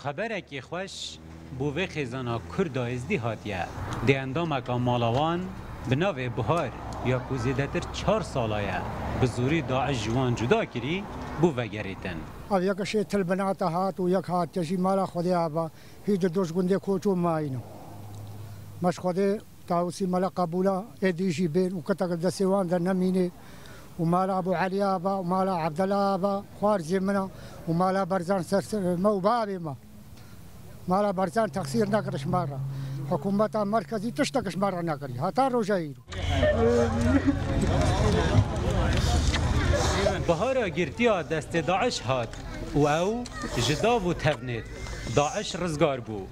خبرکی خوش بوه خیزانا کرد ازدی هاتیه دی اندامک مالاوان بناوه بهار یا کوزیده تر 4 سالایه به زوری داعش جوان جدا کری بوه گریتن او یکش تل بنات هات و یک هات تشی مالا خودی آبا هیچ دوش گنده کوچو ماینو مش خودی تاوسی مالا قبولا ادیشی بین و کتاک دستیوان در نمینه ومالا ابو علي ابا ومالا عبد الله ابا خوارزي منا ومالا برزان سر مو بابي مالا برزان تقصير نقرش مره حكومه مركزي تشتكش مره نقري هتا روجايرو بهارا گرتیا دست داعش هات و او جدا و تبنید داعش رزگار بو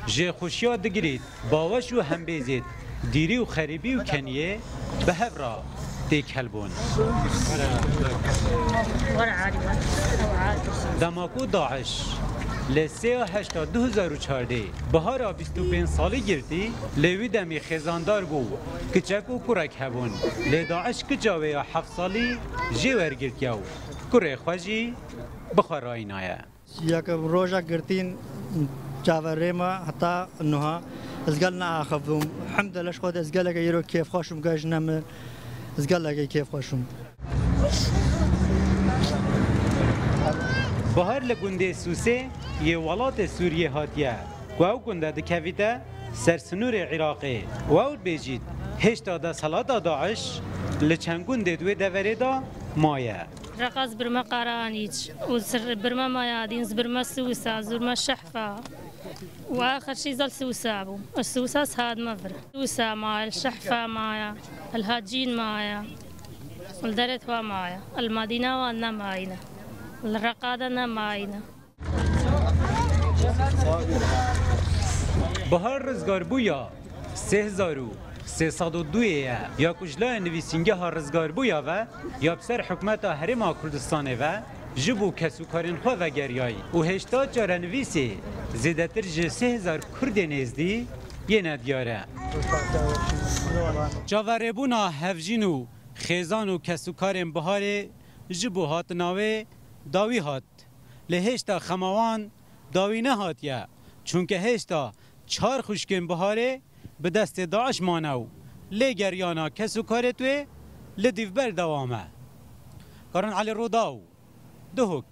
جه خوشیا دگرید باوش و هم بیزید دیری و خریبی و کنیه به هفرا دیک هلبون دماکو داعش لسه 8 2014 بهارا 25 سالی گرتی لیوی دمی خزاندار بو کچکو کرک هبون لی داعش کجاوه یا 7 سالی جیور گرتیاو کره خوشی بخارای نایه یک روزا گرتین جاوره ما حتی نوها ازگلنا آخفم الحمد لله خود ازگل اگه یرو کیف خوشم گاش نم ازگل اگه کیف خوشم بهار لگنده سوسه یه ولات سوریه هاتیه و او گنده دکویده سرسنور عراقی و او بیجید هشتا دا سلاتا داعش لچنگونده دوی دوره دا مایه رقص برما قرانيج وسر برما ميادين برما سوسة برما شحفة واخر شيء زل سوسة ابو السوسة هاد مفر سوسة مايا الشحفة مايا الهاجين مايا الدرت مايا المدينة وانا ماينا الرقادة ماينا بهار رزگار بویا 3302 یا کجلا نویسینگه ها رزگار بویا و یا بسر حکمت هرما کردستان و جبو کسوکارین خو و گریایی و هشتا جاره نویسی زیدتر جه 3000 کرد نزدی یه ندیاره جاوره بونا هفجین و خیزان و کسوکارین بهار جبو هات ناوه داوی هات لهشتا خماوان داوی نه هاتیه چونکه هشتا 4 خوشکن بهاره به دست داعش مانو لی گریانا کسو کارتوه لدیو بر دوامه کارن علی روداو دهک